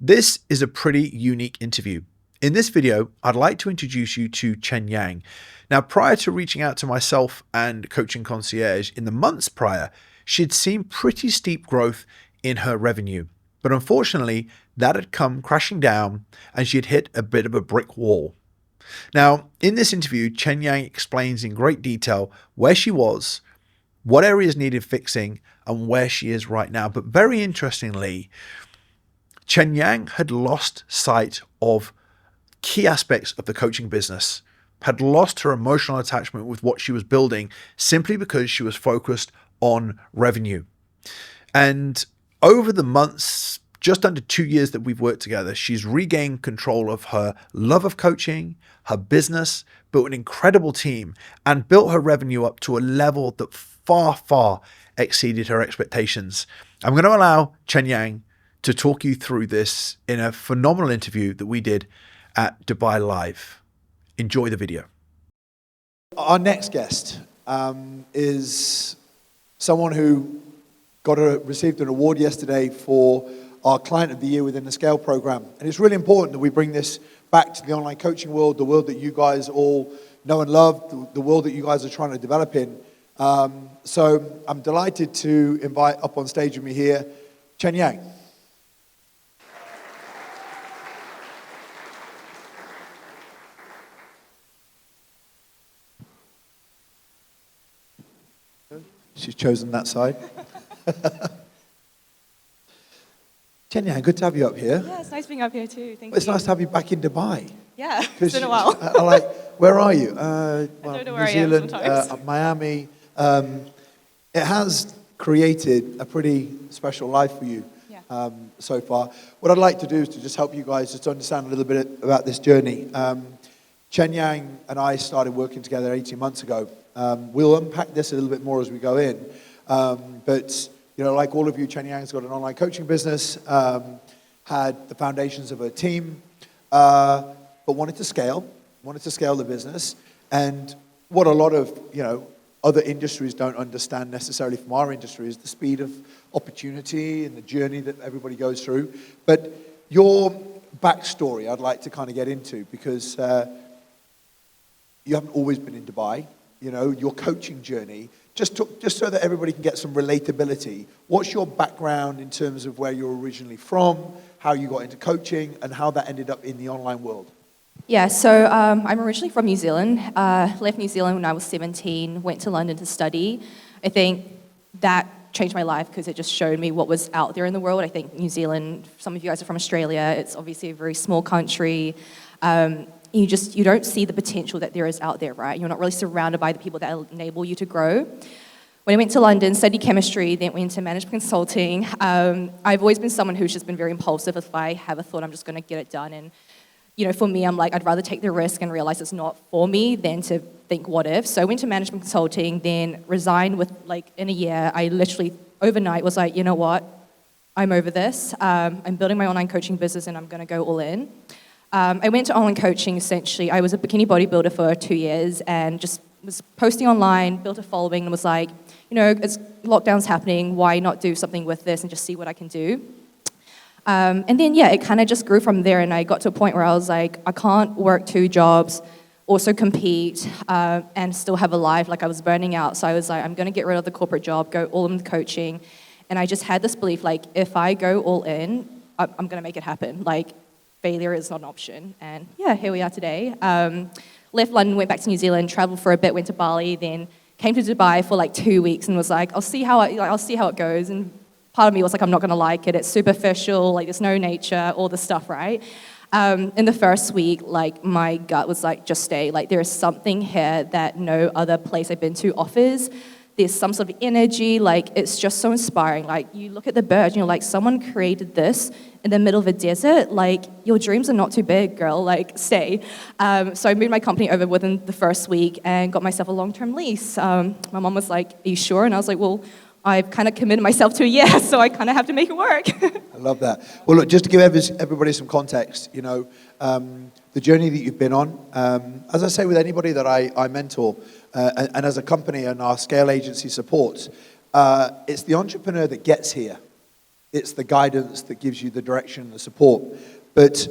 This is a pretty unique interview. In this video, I'd like to introduce you to Chenyang. Now, prior to reaching out to myself and Coaching Concierge in the months prior, she'd seen pretty steep growth in her revenue. But unfortunately, that had come crashing down and she had hit a bit of a brick wall. Now, in this interview, Chenyang explains in great detail where she was, what areas needed fixing, and where she is right now. But very interestingly, Chenyang had lost sight of key aspects of the coaching business, had lost her emotional attachment with what she was building simply because she was focused on revenue. And over the months, just under 2 years that we've worked together, she's regained control of her love of coaching, her business, built an incredible team, and built her revenue up to a level that far, far exceeded her expectations. I'm going to allow Chenyang to talk you through this in a phenomenal interview that we did at Dubai Live. Enjoy the video. Our next guest is someone who received an award yesterday for our Client of the Year within the Scale program. And it's really important that we bring this back to the online coaching world, the world that you guys all know and love, the world that you guys are trying to develop in. So I'm delighted to invite up on stage with me here, Chenyang. She's chosen that side. Chenyang, good to have you up here. Yeah, it's nice being up here too. Thank you. It's nice to have you back in Dubai. Yeah, it's been a while. Where are you? I don't know where New Zealand, I am sometimes. Miami. It has created a pretty special life for you so far. What I'd like to do is to just help you guys just to understand a little bit about this journey. Chenyang and I started working together 18 months ago. We'll unpack this a little bit more as we go in. But, you know, like all of you, Chenyang's got an online coaching business, had the foundations of her team, but wanted to scale the business. And what a lot of, other industries don't understand necessarily from our industry is the speed of opportunity and the journey that everybody goes through. But your backstory I'd like to kind of get into because you haven't always been in Dubai. Your coaching journey, just so that everybody can get some relatability. What's your background in terms of where you're originally from, how you got into coaching, and how that ended up in the online world? Yeah, so I'm originally from New Zealand. Left New Zealand when I was 17, went to London to study. I think that changed my life because it just showed me what was out there in the world. I think New Zealand, some of you guys are from Australia, it's obviously a very small country. You don't see the potential that there is out there, right? You're not really surrounded by the people that enable you to grow. When I went to London, studied chemistry, then went into management consulting. I've always been someone who's just been very impulsive. If I have a thought, I'm just going to get it done. And, for me, I'm like, I'd rather take the risk and realize it's not for me than to think what if. So I went to management consulting, then resigned in a year. I literally, overnight, was like, you know what? I'm over this. I'm building my online coaching business and I'm going to go all in. I went to online coaching, essentially. I was a bikini bodybuilder for 2 years and just was posting online, built a following, and was like, as lockdown's happening, why not do something with this and just see what I can do? And then, it kind of just grew from there, and I got to a point where I was like, I can't work 2 jobs, also compete, and still have a life. Like, I was burning out, so I was like, I'm going to get rid of the corporate job, go all in with coaching, and I just had this belief, like, if I go all in, I'm going to make it happen. Like, failure is not an option. And here we are today. Left London, went back to New Zealand, traveled for a bit, went to Bali, then came to Dubai for 2 weeks and was like, I'll see how it goes. And part of me was like, I'm not going to like it. It's superficial, there's no nature, all this stuff, right? In the first week, my gut was like, just stay. There is something here that no other place I've been to offers. There's some sort of energy, it's just so inspiring. You look at the birds, someone created this in the middle of a desert. Your dreams are not too big, girl, stay. So I moved my company over within the first week and got myself a long-term lease. My mom was like, are you sure? And I was like, well, I've kind of committed myself to a year, so I kind of have to make it work. I love that. Well, look, just to give everybody some context, the journey that you've been on, as I say with anybody that I mentor, and as a company and our scale agency supports, it's the entrepreneur that gets here It's the guidance that gives you the direction and the support. But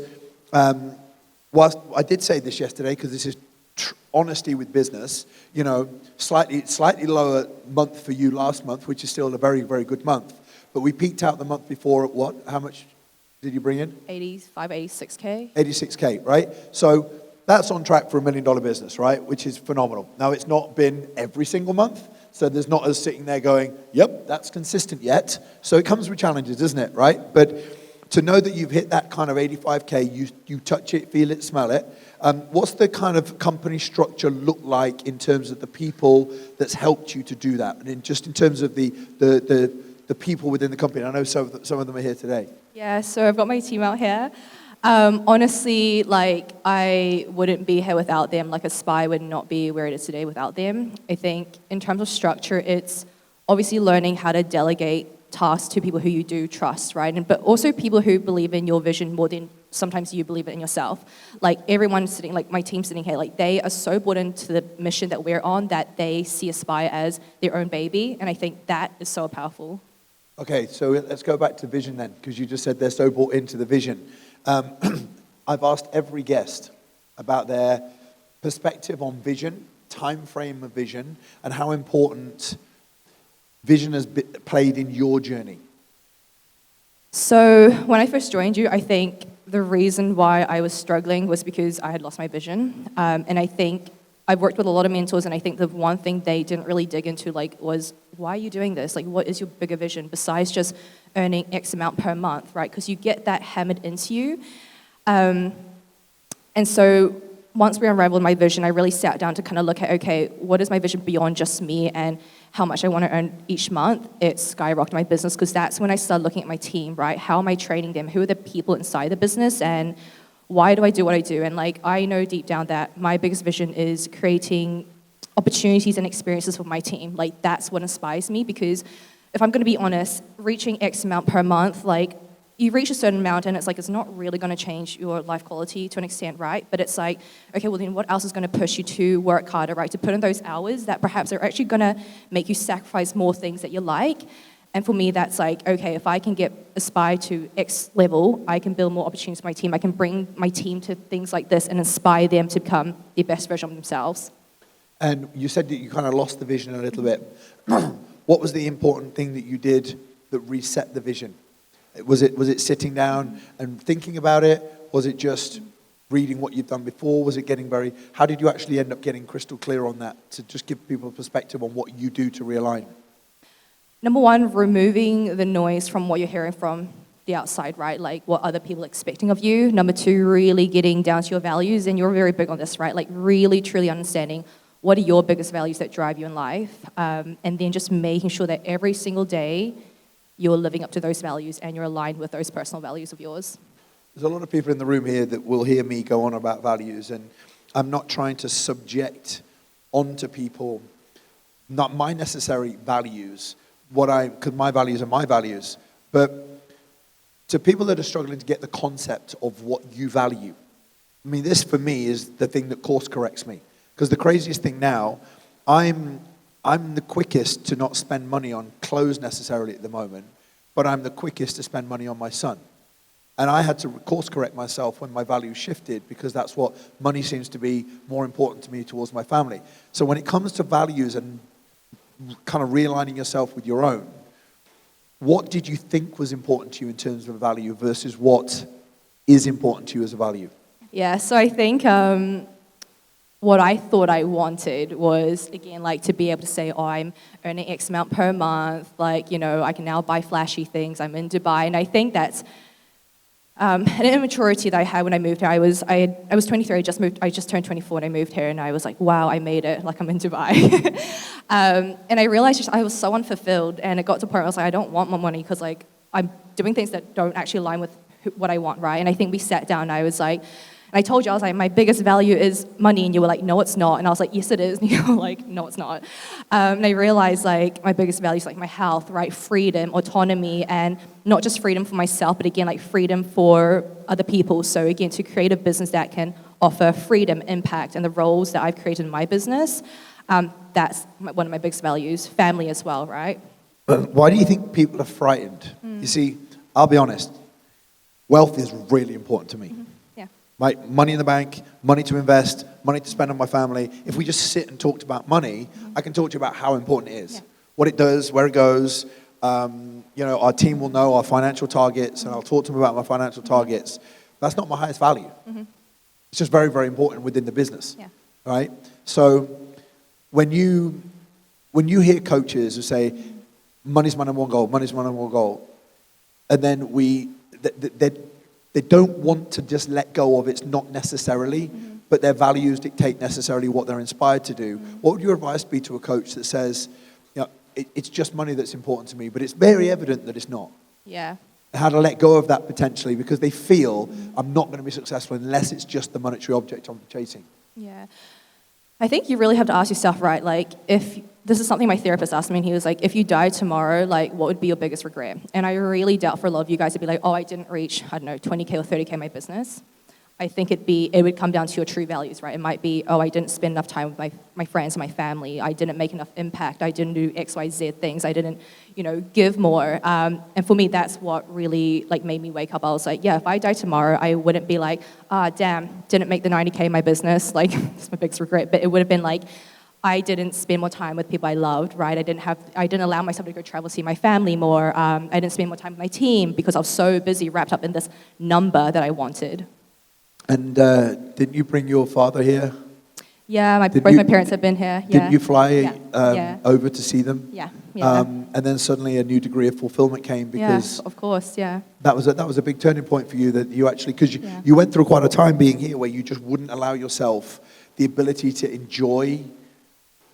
whilst I did say this yesterday, because this is honesty with business, you know, slightly lower month for you last month, which is still a very, very good month. But we peaked out the month before at what? How much did you bring in? 86K. 86K, right? So that's on track for $1 million business, right? Which is phenomenal. Now, it's not been every single month, so there's not us sitting there going, yep, that's consistent yet. So it comes with challenges, doesn't it, right? But to know that you've hit that kind of 85K, you touch it, feel it, smell it. What's the kind of company structure look like in terms of the people that's helped you to do that? And in terms of the people within the company. I know some of them are here today. Yeah, so I've got my team out here. Honestly, like, I wouldn't be here without them. Like, Aspire would not be where it is today without them. I think in terms of structure, it's obviously learning how to delegate tasks to people who you do trust, right? But also people who believe in your vision more than sometimes you believe it in yourself. Like, everyone sitting, like my team sitting here, like, they are so bought into the mission that we're on that they see Aspire as their own baby. And I think that is so powerful. Okay, so let's go back to vision then, because you just said they're so bought into the vision. I've asked every guest about their perspective on vision, time frame of vision, and how important vision has played in your journey. So when I first joined you, I think the reason why I was struggling was because I had lost my vision. And I think I've worked with a lot of mentors, and I think the one thing they didn't really dig into was, why are you doing this? Like, what is your bigger vision besides just earning X amount per month, right? Because you get that hammered into you. And so once we unraveled my vision, I really sat down to kind of look at, okay, what is my vision beyond just me and how much I want to earn each month? It skyrocketed my business, because that's when I started looking at my team, right? How am I training them? Who are the people inside the business? And why do I do what I do? And like, I know deep down that my biggest vision is creating opportunities and experiences for my team. Like, that's what inspires me, because if I'm going to be honest, reaching X amount per month, like, you reach a certain amount and it's like, it's not really going to change your life quality to an extent, right? But it's like, okay, well then what else is going to push you to work harder, right? To put in those hours that perhaps are actually going to make you sacrifice more things that you like. And for me, that's like, okay, if I can aspire to X level, I can build more opportunities for my team. I can bring my team to things like this and inspire them to become the best version of themselves. And you said that you kind of lost the vision a little bit. What was the important thing that you did that reset the vision? Was it sitting down and thinking about it? Was it just reading what you've done before? Was it how did you actually end up getting crystal clear on that, to just give people a perspective on what you do to realign? Number one, removing the noise from what you're hearing from the outside, right? Like, what other people are expecting of you. Number two, really getting down to your values. And you're very big on this, right? Like, really, truly understanding what are your biggest values that drive you in life. And then just making sure that every single day you're living up to those values and you're aligned with those personal values of yours. There's a lot of people in the room here that will hear me go on about values, and I'm not trying to subject onto people not my necessary values, because my values are my values, but to people that are struggling to get the concept of what you value. I mean, this for me is the thing that course corrects me, because the craziest thing now, I'm the quickest to not spend money on clothes necessarily at the moment, but I'm the quickest to spend money on my son. And I had to course correct myself when my values shifted, because that's what money seems to be more important to me towards my family. So when it comes to values and kind of realigning yourself with your own, what did you think was important to you in terms of a value versus what is important to you as a value? Yeah, so I think what I thought I wanted was, again, like, to be able to say, oh, I'm earning X amount per month, like, you know, I can now buy flashy things, I'm in Dubai. And I think that's an immaturity that I had when I moved here. I was 23, I just turned 24 when I moved here, and I was like, wow, I made it, like, I'm in Dubai. And I realized I was so unfulfilled, and it got to a point where I was like, I don't want more money, because, like, I'm doing things that don't actually align with what I want, right? And I think we sat down, and I was like, and I told you, I was like, my biggest value is money. And you were like, no, it's not. And I was like, yes, it is. And you were like, no, it's not. And I realized, like, my biggest value is, like, my health, right? Freedom, autonomy, and not just freedom for myself, but again, like, freedom for other people. So again, to create a business that can offer freedom, impact, and the roles that I've created in my business, that's one of my biggest values. Family as well, right? Why do you think people are frightened? You see, I'll be honest, wealth is really important to me. Yeah. Right? Money in the bank, money to invest, money to spend on my family. If we just sit and talked about money, I can talk to you about how important it is, what it does, where it goes. Our team will know our financial targets, and I'll talk to them about my financial targets. That's not my highest value. It's just very, very important within the business, right? So when you hear coaches who say, money's my number one goal, money's my number one goal, and then they don't want to just let go of it's not necessarily, but their values dictate necessarily what they're inspired to do. What would your advice be to a coach that says, it's just money that's important to me, but it's very evident that it's not? Yeah. How to let go of that potentially because they feel I'm not going to be successful unless it's just the monetary object I'm chasing. Yeah. I think you really have to ask yourself, right, like, if this is something my therapist asked me, and he was like, if you died tomorrow, like, what would be your biggest regret? And I really doubt for a lot of you guys to be like, oh, I didn't reach, 20K or 30K in my business. I think it would come down to your true values, right? It might be, oh, I didn't spend enough time with my friends and my family. I didn't make enough impact. I didn't do X, Y, Z things. I didn't, give more. And for me, that's what really made me wake up. I was like, yeah, if I die tomorrow, I wouldn't be like, damn, didn't make the 90K in my business. Like, it's my biggest regret. But it would have been like, I didn't spend more time with people I loved, right? I didn't allow myself to go travel, see my family more. I didn't spend more time with my team because I was so busy, wrapped up in this number that I wanted. And didn't you bring your father here? Yeah, both my parents have been here. Yeah. Didn't you fly over to see them? Yeah. And then suddenly a new degree of fulfillment came because... Yeah, of course, yeah. That was a big turning point for you that you actually... Because you went through quite a time being here where you just wouldn't allow yourself the ability to enjoy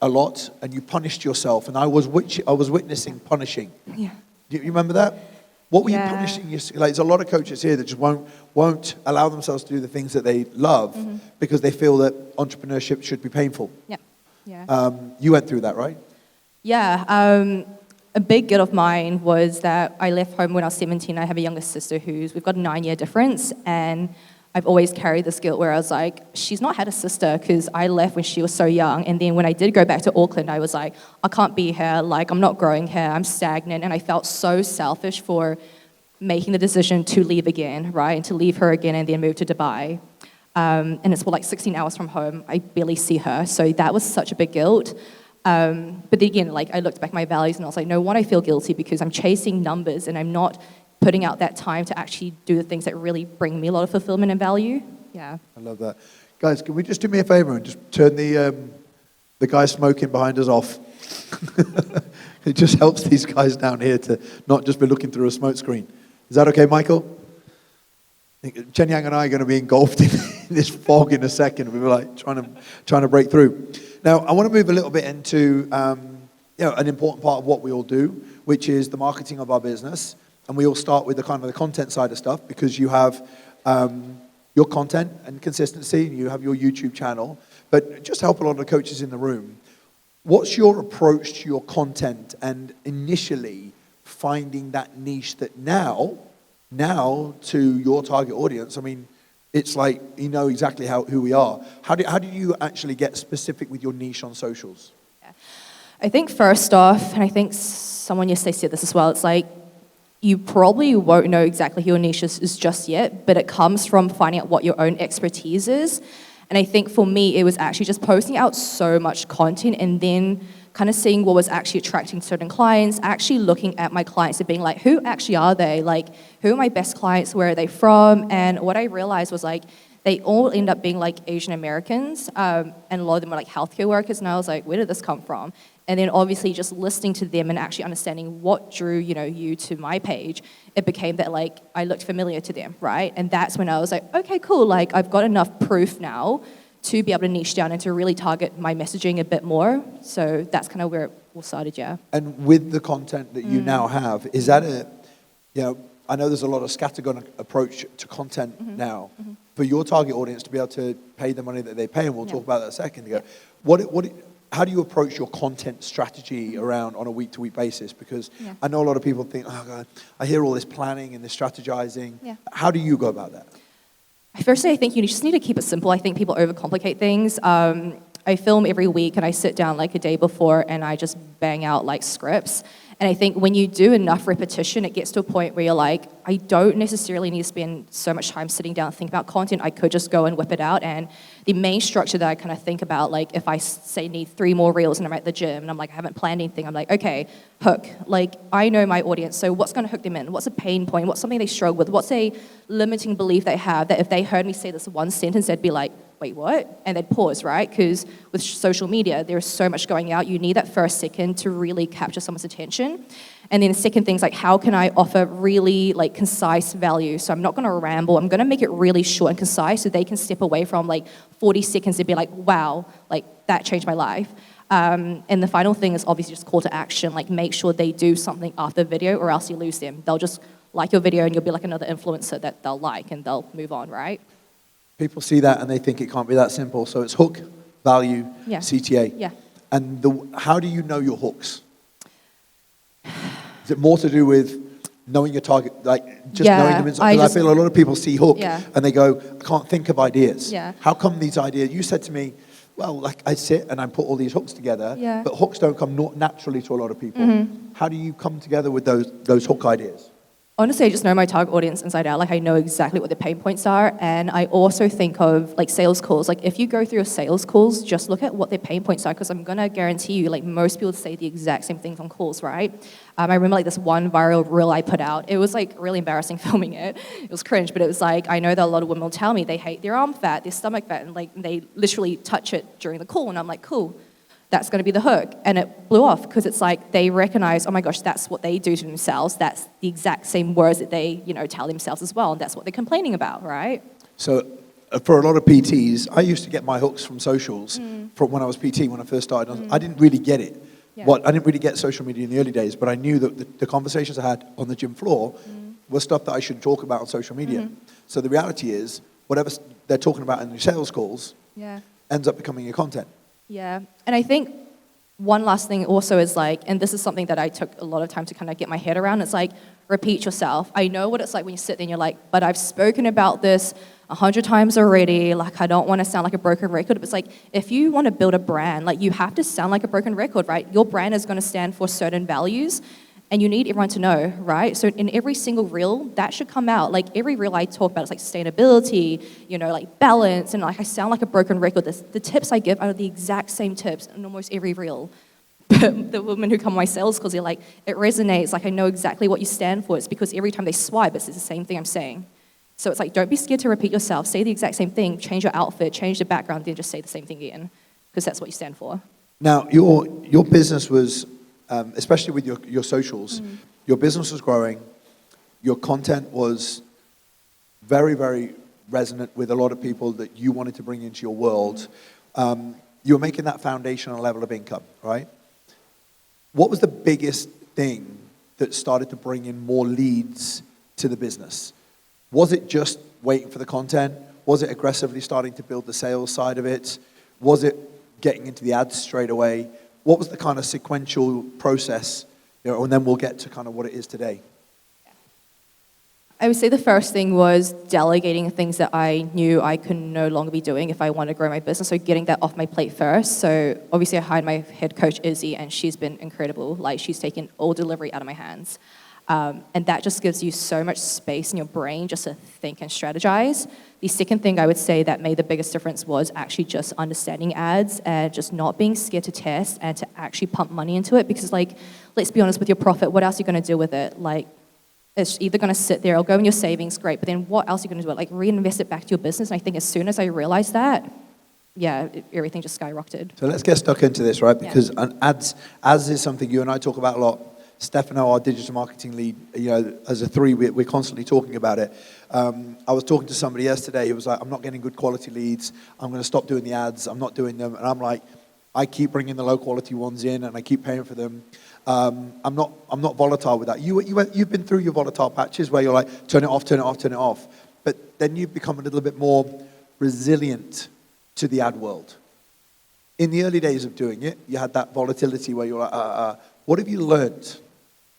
a lot, and you punished yourself. And I was witnessing punishing. Yeah. Do you remember that? What were you punishing yourself? Like, there's a lot of coaches here that just won't allow themselves to do the things that they love because they feel that entrepreneurship should be painful. Yeah. You went through that, right? Yeah. A big guilt of mine was that I left home when I was 17. I have a younger sister we've got a 9-year difference, and I've always carried this guilt where I was like, she's not had a sister because I left when she was so young. And then when I did go back to Auckland, I was like, I can't be here. Like, I'm not growing here. I'm stagnant. And I felt so selfish for making the decision to leave again, right? And to leave her again and then move to Dubai. And it's 16 hours from home. I barely see her. So that was such a big guilt. But then again, I looked back at my values and I was like, no, one, I feel guilty because I'm chasing numbers and I'm not putting out that time to actually do the things that really bring me a lot of fulfillment and value. Yeah. I love that. Guys, can we just do me a favor and just turn the guy smoking behind us off? It just helps these guys down here to not just be looking through a smoke screen. Is that okay, Michael? Chenyang and I are going to be engulfed in this fog in a second. We were trying to break through. Now, I want to move a little bit into an important part of what we all do, which is the marketing of our business. And we all start with the content side of stuff because you have your content and consistency, and you have your YouTube channel. But just help a lot of the coaches in the room. What's your approach to your content and initially finding that niche that now to your target audience? I mean, it's like you know exactly who we are. How do you actually get specific with your niche on socials? Yeah. I think first off, and I think someone yesterday said this as well, it's like, you probably won't know exactly who your niche is just yet, but it comes from finding out what your own expertise is. And I think for me, it was actually just posting out so much content and then kind of seeing what was actually attracting certain clients, actually looking at my clients and being like, who actually are they? Like, who are my best clients? Where are they from? And what I realized was they all end up being Asian Americans, and a lot of them were healthcare workers. And I was like, where did this come from? And then obviously just listening to them and actually understanding what drew, you to my page, it became that I looked familiar to them, right? And that's when I was like, okay, cool. I've got enough proof now to be able to niche down and to really target my messaging a bit more. So that's kind of where it all started, yeah. And with the content that you now have, is that I know there's a lot of scattergun approach to content now. For your target audience to be able to pay the money that they pay, and we'll talk about that in a second ago. How do you approach your content strategy around on a week-to-week basis? Because I know a lot of people think, oh God, I hear all this planning and this strategizing. Yeah. How do you go about that? Firstly, I think you just need to keep it simple. I think people overcomplicate things. I film every week and I sit down a day before and I just bang out scripts. And I think when you do enough repetition, it gets to a point where you're like, I don't necessarily need to spend so much time sitting down and think about content. I could just go and whip it out. And the main structure that I kind of think about, like if I say need 3 more reels and I'm at the gym and I'm like, I haven't planned anything, I'm like, okay, hook. Like I know my audience, so what's going to hook them in? What's a pain point? What's something they struggle with? What's a limiting belief they have that if they heard me say this one sentence, they'd be like, wait, what? And they'd pause, right? Because with social media, there's so much going out. You need that first second to really capture someone's attention. And then the second thing is like, how can I offer really like concise value? So I'm not going to ramble. I'm going to make it really short and concise so they can step away from like 40 seconds and be like, wow, like that changed my life. And the final thing is obviously just call to action. Like make sure they do something after the video or else you lose them. They'll just like your video and you'll be like another influencer that they'll like and they'll move on, right? People see that and they think it can't be that simple. So it's hook, value, Yeah. CTA. Yeah. And how do you know your hooks? Is it more to do with knowing your target, like just knowing them? Because I feel a lot of people see hook and they go, I can't think of ideas. Yeah. How come these ideas? You said to me, well, like I sit and I put all these hooks together, but hooks don't come naturally to a lot of people. How do you come together with those hook ideas? Honestly, I just know my target audience inside out. Like I know exactly what the pain points are. And I also think of like sales calls. Like if you go through your sales calls, just look at what their pain points are because I'm going to guarantee you like most people say the exact same things on calls, right? I remember like this one viral reel I put out. It was like really embarrassing filming it. It was cringe, but it was like, I know that a lot of women will tell me they hate their arm fat, their stomach fat, and like they literally touch it during the call. And I'm like, cool. That's going to be the hook. And it blew off because it's like they recognize, oh my gosh, that's what they do to themselves. That's the exact same words that they, tell themselves as well. And that's what they're complaining about, right? So for a lot of PTs, I used to get my hooks from socials from when I was PT, when I first started. I didn't really get it. Yeah. I didn't really get social media in the early days, but I knew that the conversations I had on the gym floor were stuff that I should talk about on social media. So the reality is, whatever they're talking about in the sales calls ends up becoming your content. Yeah, and I think one last thing also is like, and this is something that I took a lot of time to kind of get my head around, it's like, repeat yourself. I know what it's like when you sit there and you're like, but I've spoken about this 100 times already, like I don't want to sound like a broken record. But it's like, if you want to build a brand, like you have to sound like a broken record, right? Your brand is going to stand for certain values, and you need everyone to know, right? So in every single reel, that should come out. Like every reel I talk about is like sustainability, like balance, and like I sound like a broken record. The tips I give are the exact same tips in almost every reel. But the women who come to my sales calls, they're like, it resonates. Like I know exactly what you stand for. It's because every time they swipe, it's the same thing I'm saying. So it's like, don't be scared to repeat yourself. Say the exact same thing. Change your outfit, change the background, then just say the same thing again, because that's what you stand for. Now, your business was, especially with your socials, your business was growing. Your content was very, very resonant with a lot of people that you wanted to bring into your world. You were making that foundational level of income, right? What was the biggest thing that started to bring in more leads to the business? Was it just waiting for the content? Was it aggressively starting to build the sales side of it? Was it getting into the ads straight away? What was the kind of sequential process? And then we'll get to kind of what it is today. I would say the first thing was delegating things that I knew I could no longer be doing if I wanted to grow my business. So getting that off my plate first. So obviously I hired my head coach, Izzy, and she's been incredible. Like she's taken all delivery out of my hands. And that just gives you so much space in your brain just to think and strategize. The second thing I would say that made the biggest difference was actually just understanding ads and just not being scared to test and to actually pump money into it. Because like, let's be honest with your profit, what else are you going to do with it? Like, it's either going to sit there or go in your savings, great, but then what else are you going to do with it? Like reinvest it back to your business. And I think as soon as I realized that, everything just skyrocketed. So let's get stuck into this, right? Because ads is something you and I talk about a lot. Stefano, our digital marketing lead, as a three, we're constantly talking about it. I was talking to somebody yesterday who was like, I'm not getting good quality leads. I'm going to stop doing the ads. I'm not doing them. And I'm like, I keep bringing the low quality ones in and I keep paying for them. I'm not volatile with that. You've been through your volatile patches where you're like, turn it off, turn it off, turn it off. But then you become a little bit more resilient to the ad world. In the early days of doing it, you had that volatility where you're like, what have you learned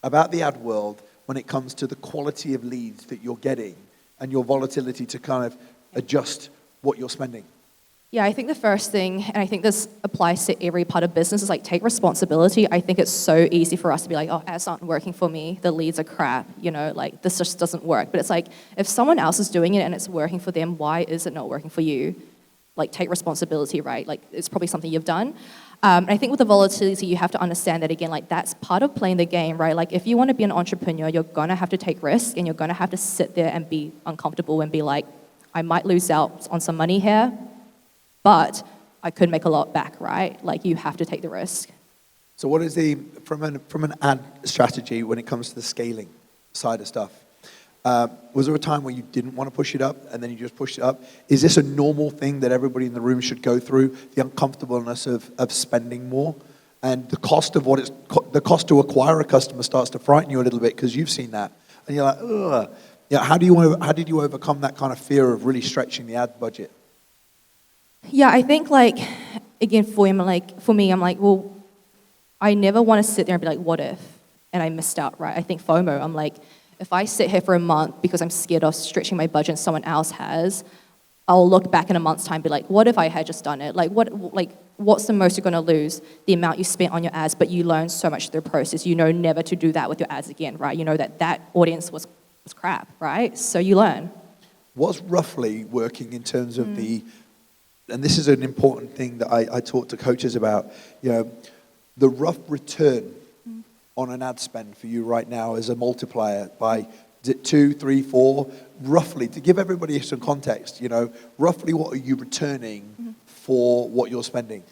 about the ad world when it comes to the quality of leads that you're getting and your volatility to kind of adjust what you're spending? Yeah, I think the first thing, and I think this applies to every part of business, is like take responsibility. I think it's so easy for us to be like, oh, ads aren't working for me, the leads are crap, like this just doesn't work. But it's like, if someone else is doing it and it's working for them, why is it not working for you? Like, take responsibility, right? Like, it's probably something you've done. And I think with the volatility, you have to understand that, again, like, that's part of playing the game, right? Like, if you want to be an entrepreneur, you're going to have to take risks, and you're going to have to sit there and be uncomfortable and be like, I might lose out on some money here, but I could make a lot back, right? Like, you have to take the risk. So what is from an ad strategy when it comes to the scaling side of stuff? Was there a time where you didn't want to push it up and then you just pushed it up? Is this a normal thing that everybody in the room should go through, the uncomfortableness of spending more? And the cost of the cost to acquire a customer starts to frighten you a little bit because you've seen that. And you're like, ugh. Yeah, how did you overcome that kind of fear of really stretching the ad budget? Yeah, I think, like, again, for me, I'm like, well, I never want to sit there and be like, what if? And I missed out, right? I think FOMO, I'm like, if I sit here for a month because I'm scared of stretching my budget and someone else has, I'll look back in a month's time and be like, what if I had just done it? What's the most you're going to lose? The amount you spent on your ads, but you learn so much through the process. You know never to do that with your ads again, right? You know that audience was crap, right? So you learn. What's roughly working in terms of and this is an important thing that I talk to coaches about, the rough return on an ad spend for you right now as a multiplier by 2, 3, 4, roughly, to give everybody some context, roughly what are you returning for what you're spending?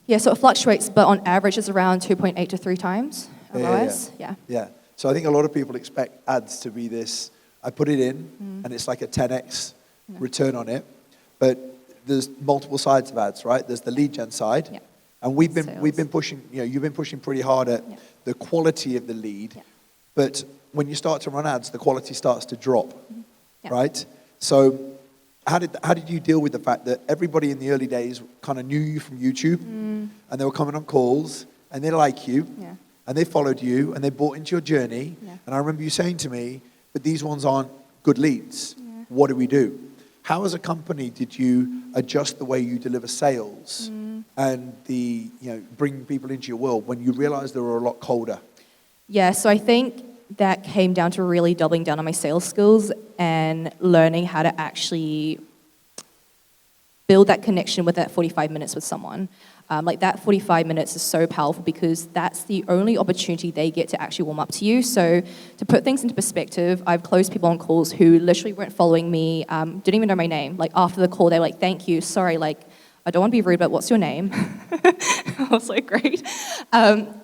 Yeah, so it fluctuates, but on average it's around 2.8 to 3 times ROIs. Yeah. So I think a lot of people expect ads to be this, I put it in and it's like a 10x return on it, but there's multiple sides of ads, right? There's the lead gen side. Yeah. And we've been pushing, you've been pushing pretty hard at the quality of the lead, but when you start to run ads, the quality starts to drop, right? So how did you deal with the fact that everybody in the early days kind of knew you from YouTube, and they were coming on calls, and they like you, and they followed you, and they bought into your journey, and I remember you saying to me, but these ones aren't good leads. What do we do? How, as a company, did you adjust the way you deliver sales and bring people into your world when you realized they were a lot colder? Yeah, so I think that came down to really doubling down on my sales skills and learning how to actually build that connection with that 45 minutes with someone. That 45 minutes is so powerful because that's the only opportunity they get to actually warm up to you. So to put things into perspective, I've closed people on calls who literally weren't following me, didn't even know my name. Like, after the call, they were like, thank you, sorry, like, I don't want to be rude, but what's your name? I was like, great.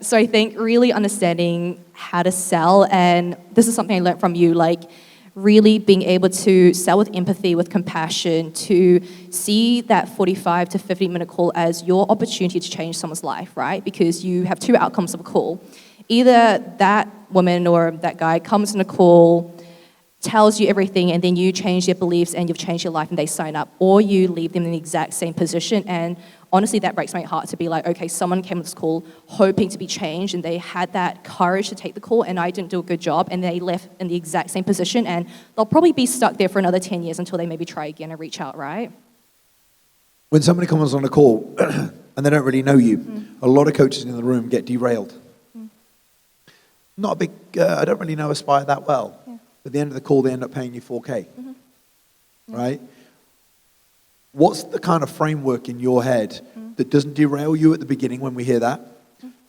So I think really understanding how to sell, and this is something I learned from you, like, really being able to sell with empathy, with compassion, to see that 45 to 50-minute call as your opportunity to change someone's life, right? Because you have 2 outcomes of a call. Either that woman or that guy comes in a call, tells you everything, and then you change their beliefs and you've changed your life and they sign up, or you leave them in the exact same position. And honestly, that breaks my heart to be like, okay, someone came to this call hoping to be changed and they had that courage to take the call and I didn't do a good job and they left in the exact same position and they'll probably be stuck there for another 10 years until they maybe try again and reach out, right? When somebody comes on a call and they don't really know you, a lot of coaches in the room get derailed. Not a big, I don't really know Aspire that well. At the end of the call, they end up paying you $4K, right? What's the kind of framework in your head that doesn't derail you at the beginning when we hear that,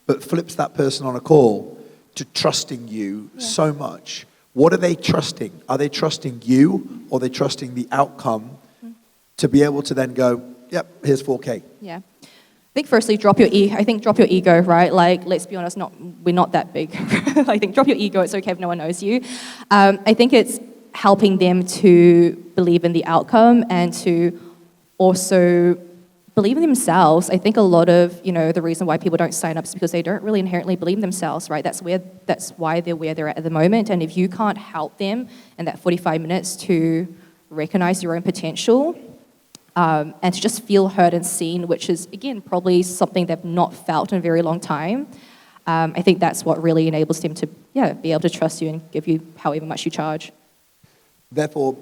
but flips that person on a call to trusting you so much? What are they trusting? Are they trusting you, or are they trusting the outcome to be able to then go, yep, here's $4K? Yeah. I think firstly, drop your ego, right? Like, let's be honest, we're not that big. I think drop your ego, it's okay if no one knows you. I think it's helping them to believe in the outcome and to also believe in themselves. I think a lot of, the reason why people don't sign up is because they don't really inherently believe in themselves, right? That's why they're where they're at the moment. And if you can't help them in that 45 minutes to recognize your own potential, and to just feel heard and seen, which is, again, probably something they've not felt in a very long time. I think that's what really enables them to, be able to trust you and give you however much you charge. Therefore,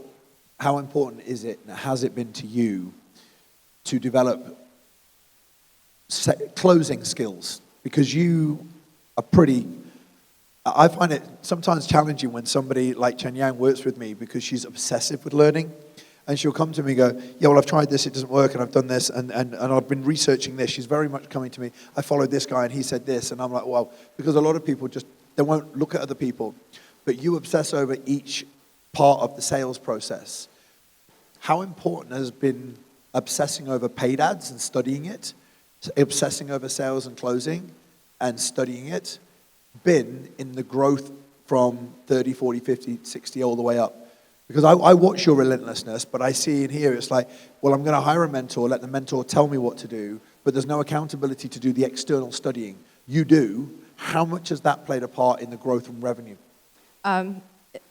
how important is it, and has it been to you, to develop closing skills, because you are I find it sometimes challenging when somebody like Chenyang works with me, because she's obsessive with learning. And she'll come to me and go, yeah, well, I've tried this, it doesn't work, and I've done this, and I've been researching this. She's very much coming to me, I followed this guy and he said this. And I'm like, well, because a lot of people they won't look at other people. But you obsess over each part of the sales process. How important has been obsessing over paid ads and studying it, obsessing over sales and closing and studying it, been in the growth from 30, 40, 50, 60, all the way up? Because I watch your relentlessness, but I see in here, it's like, well, I'm going to hire a mentor, let the mentor tell me what to do, but there's no accountability to do the external studying. You do. How much has that played a part in the growth and revenue?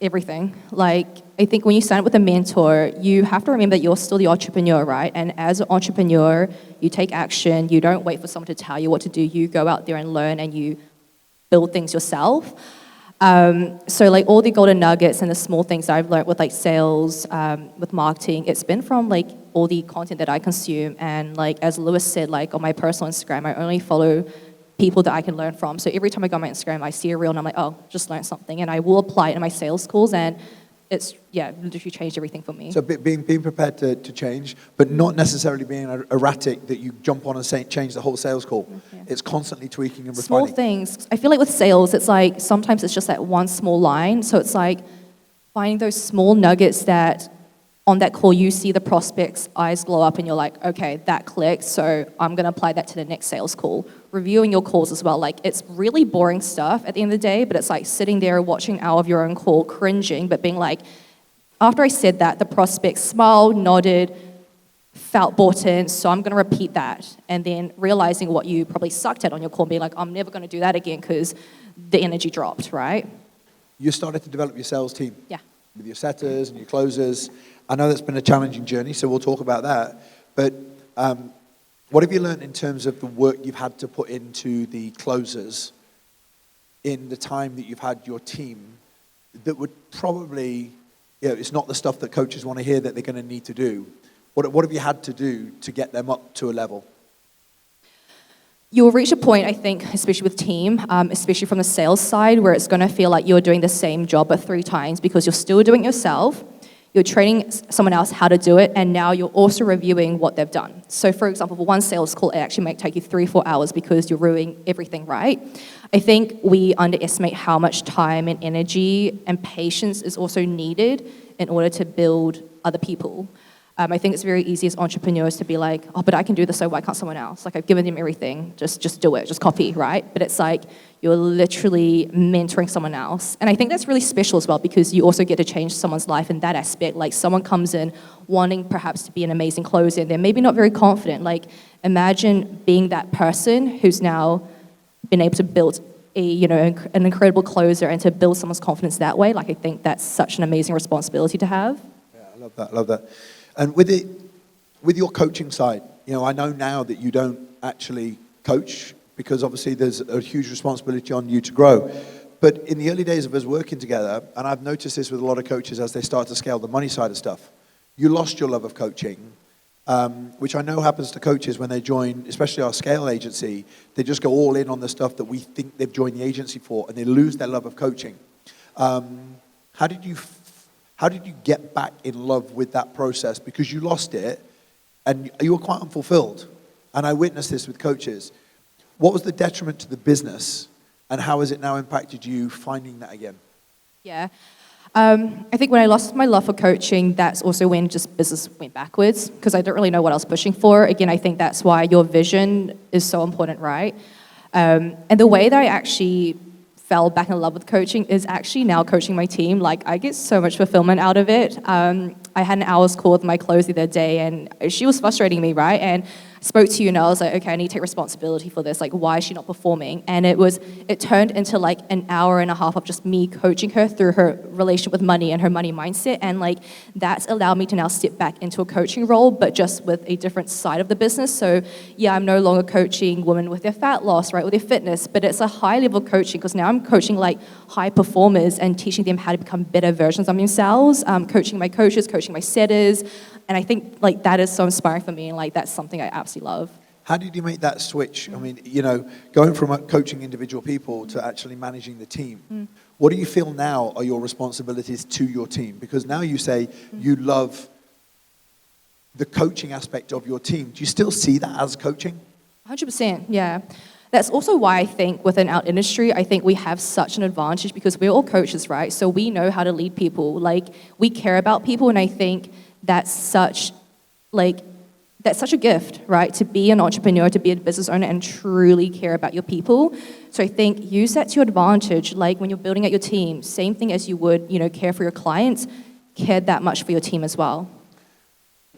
Everything. Like, I think when you sign up with a mentor, you have to remember that you're still the entrepreneur, right? And as an entrepreneur, you take action. You don't wait for someone to tell you what to do. You go out there and learn, and you build things yourself. So like all the golden nuggets and the small things that I've learned with like sales, with marketing, it's been from like all the content that I consume. And like as Lewis said, like on my personal Instagram, I only follow people that I can learn from. So every time I go on my Instagram, I see a reel and I'm like, oh, just learn something. And I will apply it in my sales calls, and it's, literally changed everything for me. So being prepared to change, but not necessarily being erratic that you jump on and change the whole sales call. Yeah. It's constantly tweaking and refining. Small things. I feel like with sales, it's like sometimes it's just that one small line. So it's like finding those small nuggets that on that call you see the prospect's eyes glow up and you're like, okay, that clicked, so I'm going to apply that to the next sales call. Reviewing your calls as well. Like, it's really boring stuff at the end of the day, but it's like sitting there watching an hour of your own call, cringing, but being like, after I said that, the prospect smiled, nodded, felt bought in, so I'm going to repeat that. And then realizing what you probably sucked at on your call and being like, I'm never going to do that again because the energy dropped, right? You started to develop your sales team. Yeah. With your setters and your closers. I know that's been a challenging journey, so we'll talk about that. But what have you learned in terms of the work you've had to put into the closers in the time that you've had your team that would probably, it's not the stuff that coaches want to hear that they're going to need to do. What have you had to do to get them up to a level? You'll reach a point, I think, especially with team, especially from the sales side, where it's going to feel like you're doing the same job but 3 times because you're still doing it yourself. You're training someone else how to do it, and now you're also reviewing what they've done. So, for example, for one sales call, it actually might take you 3-4 hours because you're reviewing everything, right? I think we underestimate how much time and energy and patience is also needed in order to build other people. I think it's very easy as entrepreneurs to be like, oh, but I can do this, so why can't someone else? Like, I've given them everything, just do it, just copy, right? But it's like you're literally mentoring someone else. And I think that's really special as well because you also get to change someone's life in that aspect. Like, someone comes in wanting perhaps to be an amazing closer, and they're maybe not very confident. Like, imagine being that person who's now been able to build an incredible closer and to build someone's confidence that way. Like, I think that's such an amazing responsibility to have. Yeah, I love that. And with your coaching side, I know now that you don't actually coach because obviously there's a huge responsibility on you to grow. But in the early days of us working together, and I've noticed this with a lot of coaches as they start to scale the money side of stuff, you lost your love of coaching, which I know happens to coaches when they join, especially our scale agency. They just go all in on the stuff that we think they've joined the agency for, and they lose their love of coaching. How did you get back in love with that process? Because you lost it and you were quite unfulfilled. And I witnessed this with coaches. What was the detriment to the business and how has it now impacted you finding that again? Yeah. I think when I lost my love for coaching, that's also when just business went backwards because I don't really know what I was pushing for. Again, I think that's why your vision is so important, right? And the way that I actually fell back in love with coaching is actually now coaching my team. Like, I get so much fulfillment out of it. I had an hour's call with my closer the other day, and she was frustrating me, right? And I spoke to you, and I was like, okay, I need to take responsibility for this. Like, why is she not performing? And it turned into like an hour and a half of just me coaching her through her relationship with money and her money mindset. And like, that's allowed me to now step back into a coaching role, but just with a different side of the business. So yeah, I'm no longer coaching women with their fat loss, right, with their fitness, but it's a high level coaching because now I'm coaching like high performers and teaching them how to become better versions of themselves, coaching my coaches, coaching my setters, And I think like that is so inspiring for me, and like that's something I absolutely love. How did you make that switch? I mean, going from coaching individual people to actually managing the team. What do you feel now are your responsibilities to your team? Because now you say you love the coaching aspect of your team. Do you still see that as coaching? 100%, yeah. That's also why I think within our industry, I think we have such an advantage because we're all coaches, right? So we know how to lead people. Like, we care about people, and I think that's such a gift, right? To be an entrepreneur, to be a business owner, and truly care about your people. So I think use that to your advantage. Like when you're building out your team, same thing as you would, care for your clients, care that much for your team as well.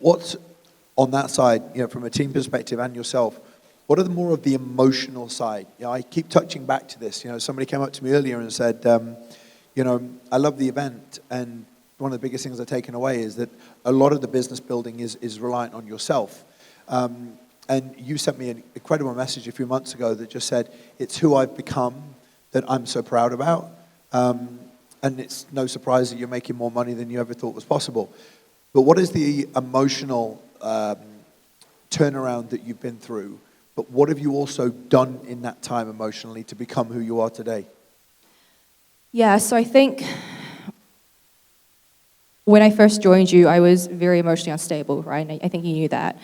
What's on that side, from a team perspective and yourself, what are more of the emotional side? I keep touching back to this. Somebody came up to me earlier and said, I love the event, and one of the biggest things I've taken away is that a lot of the business building is reliant on yourself. And you sent me an incredible message a few months ago that just said, it's who I've become that I'm so proud about. And it's no surprise that you're making more money than you ever thought was possible. But what is the emotional turnaround that you've been through? But what have you also done in that time emotionally to become who you are today? Yeah, so I think when I first joined you, I was very emotionally unstable, right? And I think you knew that.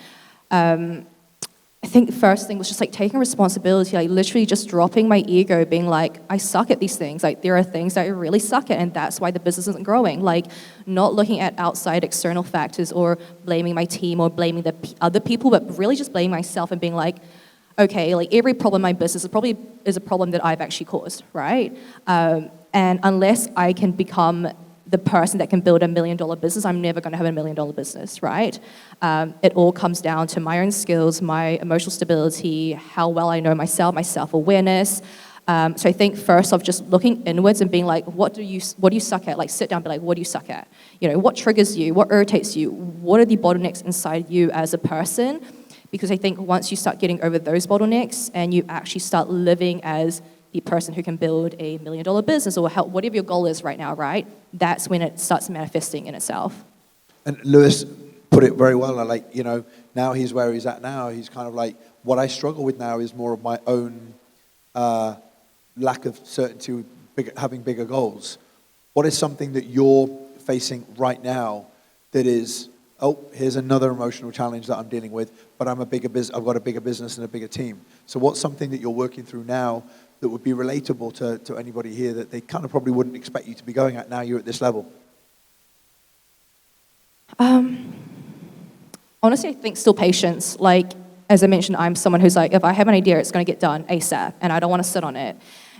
I think the first thing was just like taking responsibility, like literally just dropping my ego, being like, I suck at these things. Like there are things that I really suck at, and that's why the business isn't growing. Like not looking at outside external factors or blaming my team or blaming the other people, but really just blaming myself and being like, okay, like every problem in my business is a problem that I've actually caused, right? And unless I can become the person that can build $1 million business, I'm never going to have $1 million business, right? It all comes down to my own skills, my emotional stability, how well I know myself, my self-awareness. So I think first of just looking inwards and being like, what do you suck at? Like sit down and be like, what do you suck at? What triggers you? What irritates you? What are the bottlenecks inside you as a person? Because I think once you start getting over those bottlenecks and you actually start living as the person who can build $1 million business or help whatever your goal is right now, right? That's when it starts manifesting in itself. And Lewis put it very well. Now he's where he's at now. He's kind of like, what I struggle with now is more of my own lack of certainty, having bigger goals. What is something that you're facing right now that is, here's another emotional challenge that I'm dealing with, but I've got a bigger business and a bigger team. So what's something that you're working through now that would be relatable to anybody here that they kind of probably wouldn't expect you to be going at now you're at this level? Honestly, I think still patience. Like, as I mentioned, I'm someone who's like, if I have an idea, it's going to get done ASAP, and I don't want to sit on it.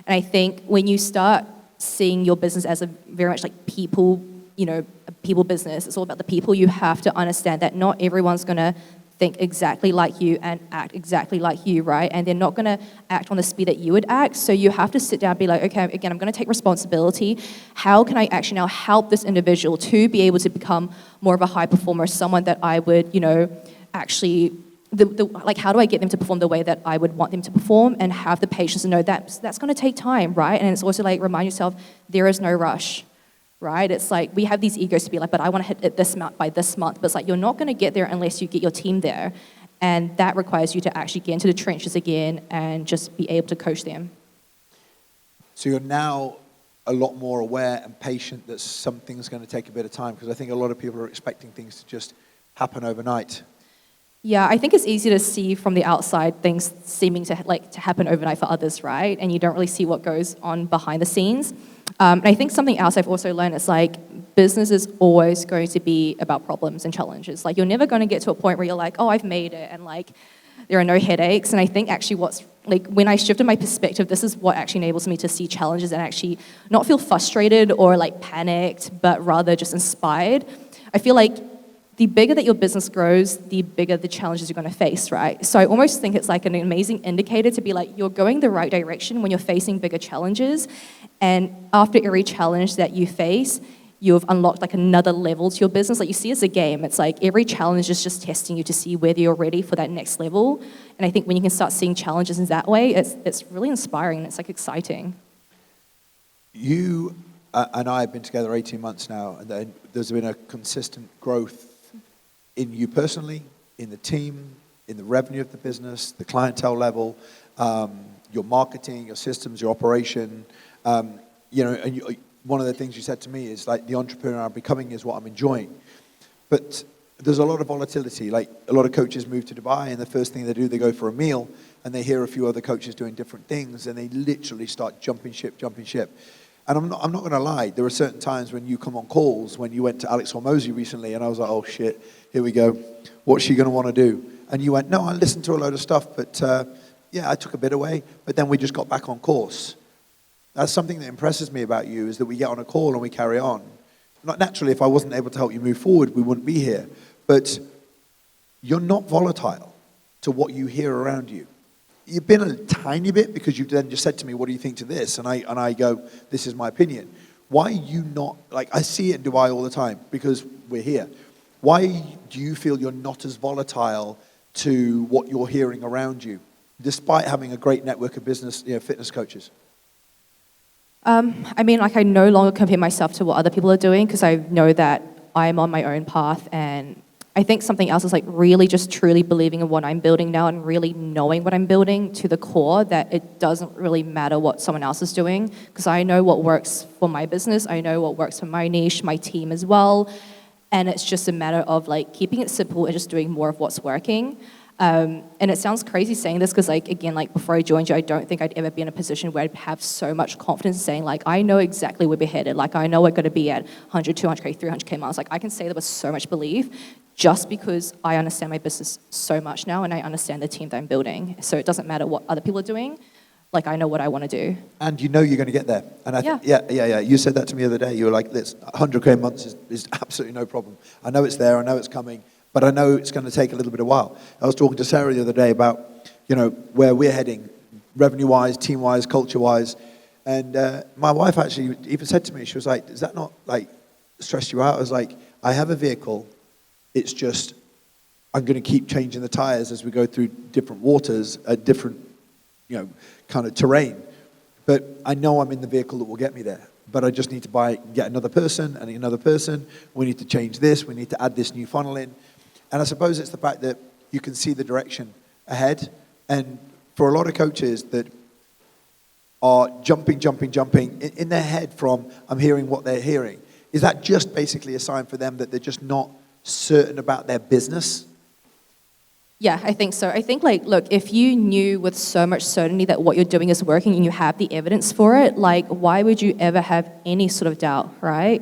And I think when you start seeing your business as a very much like people, a people business, it's all about the people. You have to understand that not everyone's going to think exactly like you and act exactly like you, right? And they're not going to act on the speed that you would act. So you have to sit down and be like, okay, again, I'm going to take responsibility. How can I actually now help this individual to be able to become more of a high performer, someone that I would, actually, like how do I get them to perform the way that I would want them to perform and have the patience to know that that's going to take time, right? And it's also like remind yourself, there is no rush. Right? It's like we have these egos to be like, but I want to hit it this month by this month. But it's like you're not going to get there unless you get your team there. And that requires you to actually get into the trenches again and just be able to coach them. So you're now a lot more aware and patient that something's going to take a bit of time, because I think a lot of people are expecting things to just happen overnight. Yeah, I think it's easy to see from the outside things seeming to happen overnight for others, right? And you don't really see what goes on behind the scenes. And I think something else I've also learned is like business is always going to be about problems and challenges. Like you're never going to get to a point where you're like, oh, I've made it, and like there are no headaches. And I think actually what's like when I shifted my perspective, this is what actually enables me to see challenges and actually not feel frustrated or like panicked, but rather just inspired. I feel like the bigger that your business grows, the bigger the challenges you're going to face, right? So I almost think it's like an amazing indicator to be like, you're going the right direction when you're facing bigger challenges. And after every challenge that you face, you've unlocked like another level to your business. Like you see it as a game. It's like every challenge is just testing you to see whether you're ready for that next level. And I think when you can start seeing challenges in that way, it's really inspiring and it's like exciting. You and I have been together 18 months now, and then there's been a consistent growth in you personally, in the team, in the revenue of the business, the clientele level, your marketing, your systems, your operation. One of the things you said to me is like the entrepreneur I'm becoming is what I'm enjoying. But there's a lot of volatility. Like a lot of coaches move to Dubai, and the first thing they do, they go for a meal, and they hear a few other coaches doing different things, and they literally start jumping ship. And I'm not going to lie. There are certain times when you come on calls, when you went to Alex Hormozy recently, and I was like, oh shit, here we go. What's she going to want to do? And you went, no, I listened to a load of stuff, but I took a bit away, but then we just got back on course. That's something that impresses me about you, is that we get on a call and we carry on. Not naturally, if I wasn't able to help you move forward, we wouldn't be here. But you're not volatile to what you hear around you. You've been a tiny bit, because you've then just said to me, what do you think to this? And I go, this is my opinion. Why are you not, like I see it in Dubai all the time because we're here. Why do you feel you're not as volatile to what you're hearing around you, despite having a great network of business, fitness coaches? I no longer compare myself to what other people are doing, because I know that I'm on my own path, and I think something else is like really just truly believing in what I'm building now and really knowing what I'm building to the core, that it doesn't really matter what someone else is doing, because I know what works for my business, I know what works for my niche, my team as well, and it's just a matter of like keeping it simple and just doing more of what's working. And it sounds crazy saying this because, before I joined you, I don't think I'd ever be in a position where I'd have so much confidence saying, I know exactly where we're headed. I know we're going to be at 100, 200K, 300K miles. I can say that with so much belief just because I understand my business so much now and I understand the team that I'm building. So it doesn't matter what other people are doing. I know what I want to do. And you know you're going to get there. And yeah. You said that to me the other day. You were like, this 100K months is absolutely no problem. I know it's there. I know it's coming. But I know it's going to take a little bit of while. I was talking to Sarah the other day about, where we're heading, revenue-wise, team-wise, culture-wise. And my wife actually even said to me, she was like, does that not, stress you out? I was like, I have a vehicle. It's just, I'm going to keep changing the tires as we go through different waters, different, kind of terrain. But I know I'm in the vehicle that will get me there. But I just need to get another person and another person. We need to change this. We need to add this new funnel in. And I suppose it's the fact that you can see the direction ahead. And for a lot of coaches that are jumping in their head from, I'm hearing what they're hearing, is that just basically a sign for them that they're just not certain about their business? Yeah, I think so. I think, look, if you knew with so much certainty that what you're doing is working and you have the evidence for it, why would you ever have any sort of doubt, right?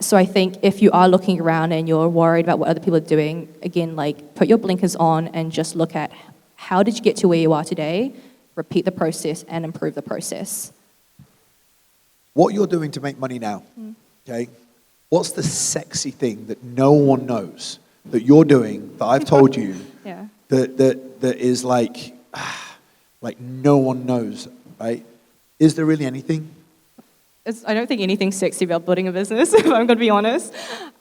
So I think if you are looking around and you're worried about what other people are doing, again, put your blinkers on and just look at how did you get to where you are today, repeat the process and improve the process. What you're doing to make money now, okay? What's the sexy thing that no one knows that you're doing, that I've told you, that is like no one knows, right? Is there really anything? I don't think anything's sexy about building a business, if I'm going to be honest.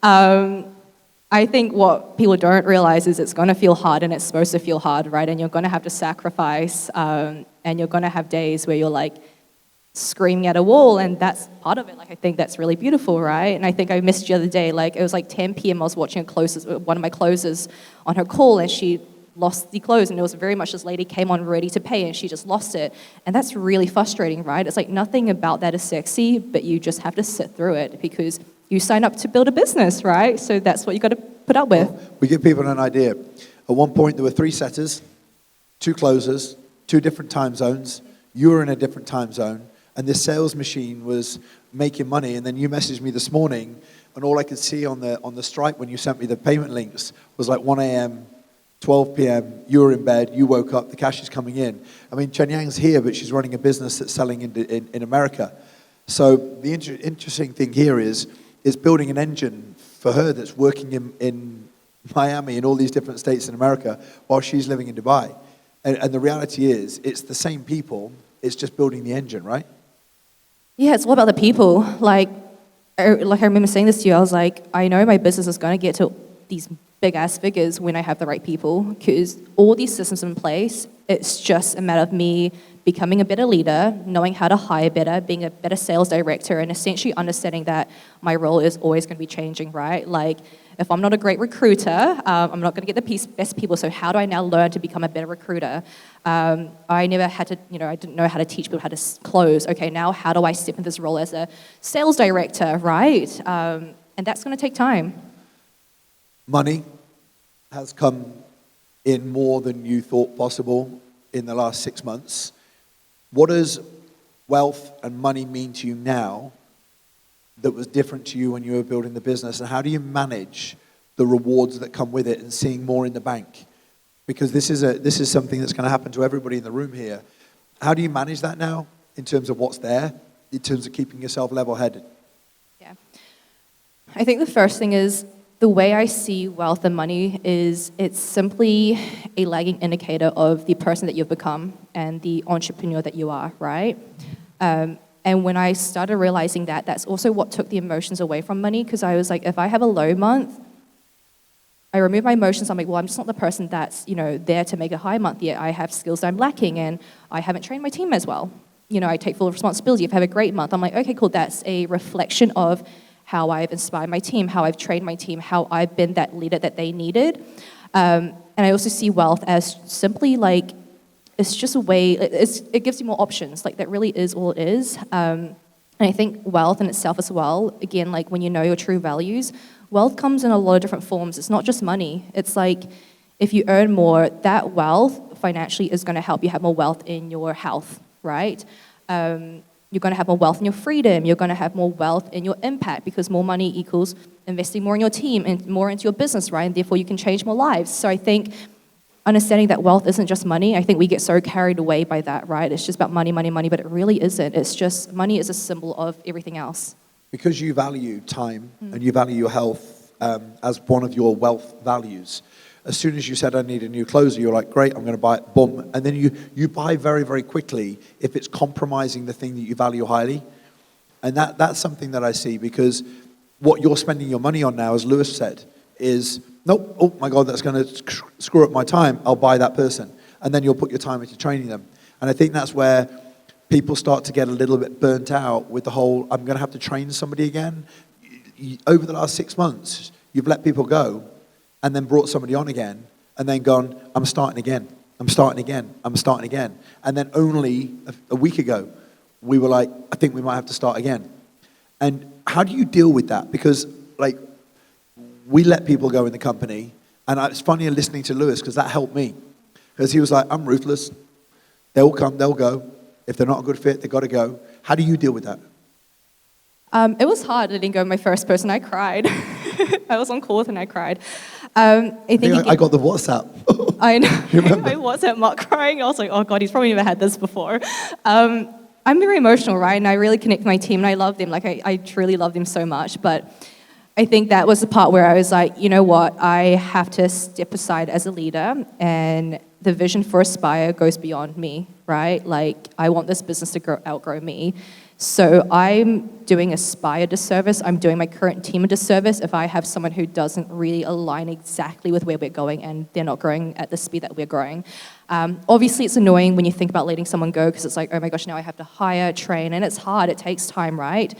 I think what people don't realize is it's going to feel hard, and it's supposed to feel hard, right? And you're going to have to sacrifice, and you're going to have days where you're screaming at a wall, and that's part of it. I think that's really beautiful, right? And I think I missed you the other day. It was 10 p.m. I was watching one of my closers on her call, and she lost the close, and it was very much this lady came on ready to pay, and she just lost it. And that's really frustrating, right? It's nothing about that is sexy, but you just have to sit through it because you sign up to build a business, right? So that's what you got to put up with. Well, we give people an idea. At one point, there were 3 setters, 2 closers, 2 different time zones. You were in a different time zone, and this sales machine was making money. And then you messaged me this morning, and all I could see on the Stripe when you sent me the payment links was 1 a.m., 12 p.m., you were in bed, you woke up, the cash is coming in. I mean, Chenyang's here, but she's running a business that's selling in America. So the interesting thing here is building an engine for her that's working in Miami and all these different states in America while she's living in Dubai. And the reality is, it's the same people, it's just building the engine, right? Yeah, it's all about the people. I remember saying this to you, I was I know my business is going to get to these big-ass figures when I have the right people, because all these systems in place, it's just a matter of me becoming a better leader, knowing how to hire better, being a better sales director, and essentially understanding that my role is always going to be changing, right? if I'm not a great recruiter, I'm not going to get the best people. So how do I now learn to become a better recruiter? I never had to, I didn't know how to teach people how to close. Okay, now how do I step into this role as a sales director, right? And that's going to take time. Money has come in more than you thought possible in the last 6 months. What does wealth and money mean to you now that was different to you when you were building the business? And how do you manage the rewards that come with it and seeing more in the bank? Because this is something that's going to happen to everybody in the room here. How do you manage that now in terms of what's there, in terms of keeping yourself level-headed? Yeah. I think the first thing is the way I see wealth and money is it's simply a lagging indicator of the person that you've become and the entrepreneur that you are, right? And when I started realizing that, that's also what took the emotions away from money, because I was like, if I have a low month, I remove my emotions. I'm like, well, I'm just not the person that's, there to make a high month yet. I have skills that I'm lacking, and I haven't trained my team as well. I take full responsibility. If I have a great month, I'm like, okay, cool, that's a reflection of how I've inspired my team, how I've trained my team, how I've been that leader that they needed. And I also see wealth as simply like, it's just a way, it gives you more options. Like, that really is all it is. And I think wealth in itself as well, again, like when you know your true values, wealth comes in a lot of different forms. It's not just money. It's like, if you earn more, that wealth financially is going to help you have more wealth in your health, right? You're going to have more wealth in your freedom. You're going to have more wealth in your impact, because more money equals investing more in your team and more into your business, right? And therefore you can change more lives. So I think understanding that wealth isn't just money. I think we get so carried away by that, right? It's just about money, money, money, but it really isn't. It's just, money is a symbol of everything else. Because you value time and you value your health as one of your wealth values, as soon as you said, I need a new closer, you're like, great, I'm going to buy it, boom. And then you buy very, very quickly if it's compromising the thing that you value highly. And that's something that I see, because what you're spending your money on now, as Lewis said, is, nope, oh my God, that's going to screw up my time, I'll buy that person. And then you'll put your time into training them. And I think that's where people start to get a little bit burnt out with the whole, I'm going to have to train somebody again. Over the last 6 months, you've let people go, and then brought somebody on again, and then gone, I'm starting again, I'm starting again, I'm starting again. And then only a week ago, we were like, I think we might have to start again. And how do you deal with that? Because like, we let people go in the company, and it's funny listening to Lewis, because that helped me. Because he was like, I'm ruthless. They'll come, they'll go. If they're not a good fit, they've got to go. How do you deal with that? It was hard letting go of my first person. I cried. I was on call with and I cried. I got the WhatsApp. I know. You remember? My WhatsApp Mark crying. I was like, oh God, he's probably never had this before. I'm very emotional, right? And I really connect with my team, and I love them. Like, I truly love them so much. But I think that was the part where I was like, you know what? I have to step aside as a leader, and the vision for Aspire goes beyond me, right? Like, I want this business to outgrow me. So I'm doing Aspire a disservice. I'm doing my current team a disservice if I have someone who doesn't really align exactly with where we're going, and they're not growing at the speed that we're growing. Obviously, it's annoying when you think about letting someone go, because it's like, oh my gosh, now I have to hire, train, and it's hard. It takes time, right?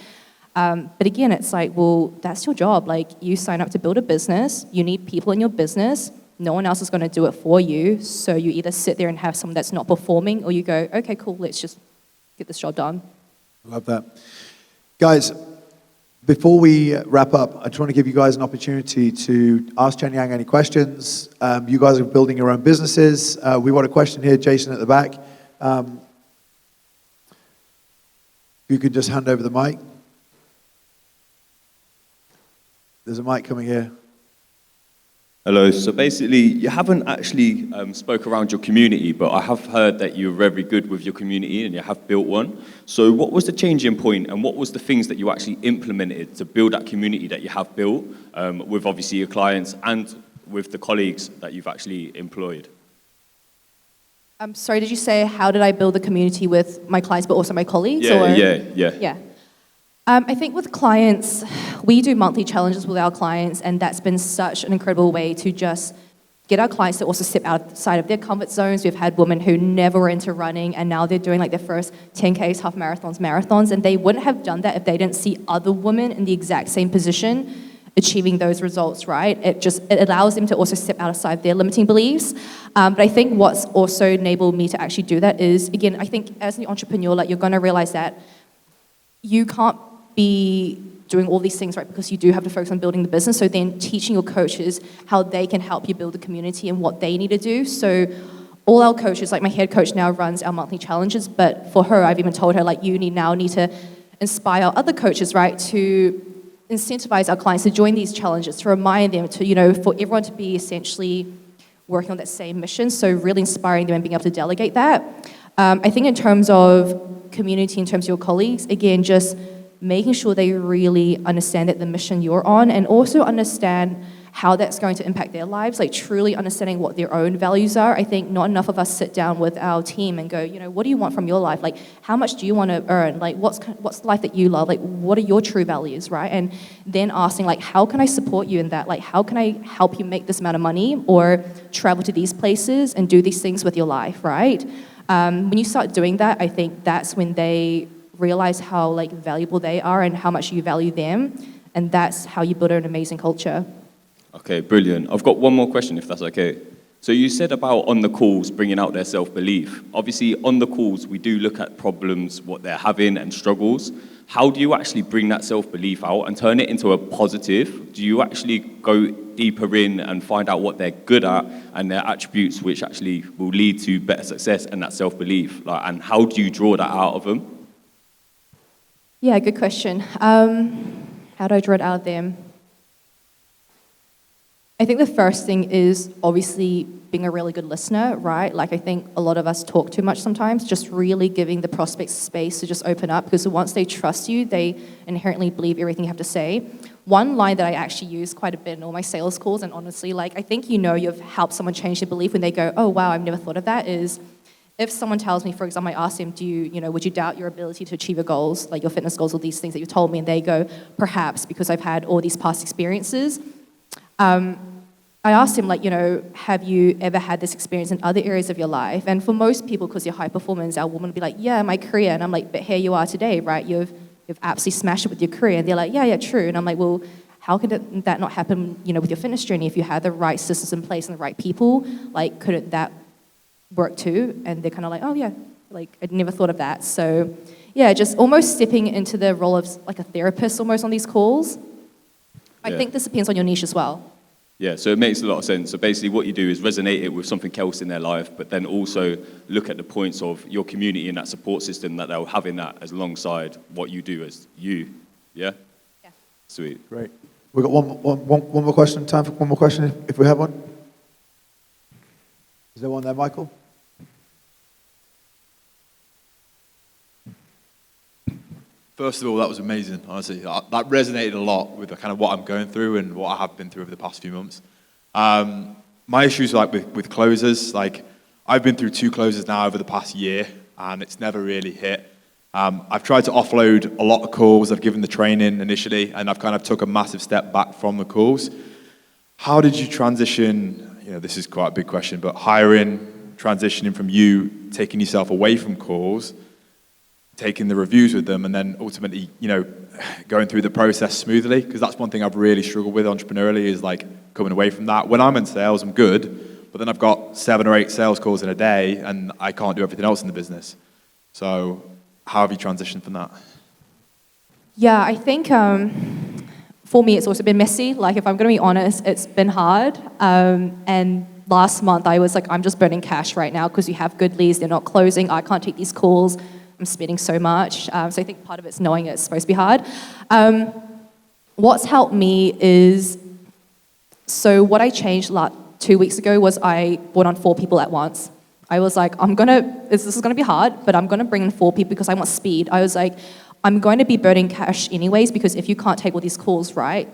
But again, it's like, well, that's your job. Like, you sign up to build a business. You need people in your business. No one else is going to do it for you. So you either sit there and have someone that's not performing, or you go, okay, cool, let's just get this job done. Love that. Guys, before we wrap up, I just want to give you guys an opportunity to ask Chenyang any questions. You guys are building your own businesses. We want a question here, Jason at the back. You could just hand over the mic. There's a mic coming here. Hello. So basically, you haven't actually spoke around your community, but I have heard that you're very good with your community and you have built one. So what was the changing point, and what was the things that you actually implemented to build that community that you have built with obviously your clients and with the colleagues that you've actually employed? I'm sorry, did you say how did I build the community with my clients but also my colleagues? Yeah. I think with clients, we do monthly challenges with our clients, and that's been such an incredible way to just get our clients to also step outside of their comfort zones. We've had women who never were into running, and now they're doing like their first 10Ks, half marathons, and they wouldn't have done that if they didn't see other women in the exact same position achieving ththose results, right? It allows them to also step outside their limiting beliefs. But I think what's also enabled me to actually do that is, again, I think as an entrepreneur, like you're going to realize that you can't be doing all these things, right? Because you do have to focus on building the business. So then teaching your coaches how they can help you build a community and what they need to do. So all our coaches, like my head coach now runs our monthly challenges, but for her, I've even told her, like, you need to inspire other coaches, right, to incentivize our clients to join these challenges, to remind them to, for everyone to be essentially working on that same mission. So really inspiring them and being able to delegate that. I think in terms of community, in terms of your colleagues, again, just making sure they really understand that the mission you're on, and also understand how that's going to impact their lives, like truly understanding what their own values are. I think not enough of us sit down with our team and go, what do you want from your life? Like, how much do you want to earn? Like, what's the life that you love? Like, what are your true values, right? And then asking, like, how can I support you in that? Like, how can I help you make this amount of money or travel to these places and do these things with your life, right? When you start doing that, I think that's when they realize how, like, valuable they are and how much you value them. And that's how you build an amazing culture. Okay, brilliant. I've got one more question, if that's okay. So you said about on the calls bringing out their self-belief. Obviously, on the calls, we do look at problems, what they're having and struggles. How do you actually bring that self-belief out and turn it into a positive? Do you actually go deeper in and find out what they're good at and their attributes which actually will lead to better success and that self-belief? And how do you draw that out of them? Yeah, good question. How do I draw it out of them? I think the first thing is obviously being a really good listener, right? Like, I think a lot of us talk too much sometimes, just really giving the prospects space to just open up, because once they trust you, they inherently believe everything you have to say. One line that I actually use quite a bit in all my sales calls, and honestly, like, I think you've helped someone change their belief when they go, oh, wow, I've never thought of that, is if someone tells me, for example, I ask them, would you doubt your ability to achieve your goals, like your fitness goals or these things that you've told me, and they go, perhaps, because I've had all these past experiences. I asked him, have you ever had this experience in other areas of your life? And for most people, because you're high performers, our woman would be like, yeah, my career. And I'm like, but here you are today, right? You've absolutely smashed it with your career. And they're like, yeah, true. And I'm like, well, how could that not happen, with your fitness journey? If you had the right systems in place and the right people, like, couldn't that work too? And they're kind of like, oh yeah, like, I'd never thought of that. So yeah, just almost stepping into the role of like a therapist almost on these calls. I think this depends on your niche as well. Yeah, so it makes a lot of sense. So basically what you do is resonate it with something else in their life, but then also look at the points of your community and that support system that they'll have in that as alongside what you do as you. Yeah? Yeah. Sweet. Great. We've got one more question. Time for one more question if we have one. Is there one there, Michael? First of all, that was amazing, honestly. That resonated a lot with kind of what I'm going through and what I have been through over the past few months. My issues with closers, I've been through 2 closers now over the past year, and it's never really hit. I've tried to offload a lot of calls. I've given the training initially, and I've kind of took a massive step back from the calls. How did you transition, this is quite a big question, but hiring, transitioning from you, taking yourself away from calls, taking the reviews with them, and then ultimately, going through the process smoothly? Because that's one thing I've really struggled with entrepreneurially, is coming away from that. When I'm in sales, I'm good, but then I've got 7 or 8 sales calls in a day, and I can't do everything else in the business. So how have you transitioned from that? Yeah, I think for me, it's also been messy. If I'm going to be honest, it's been hard. And last month, I was like, I'm just burning cash right now because you have good leads, they're not closing, I can't take these calls. I'm spending so much. So I think part of it's knowing it's supposed to be hard. What's helped me is, so what I changed 2 weeks ago was I brought on 4 people at once. I was like, this is going to be hard, but I'm going to bring in 4 people because I want speed. I was like, I'm going to be burning cash anyways, because if you can't take all these calls, right,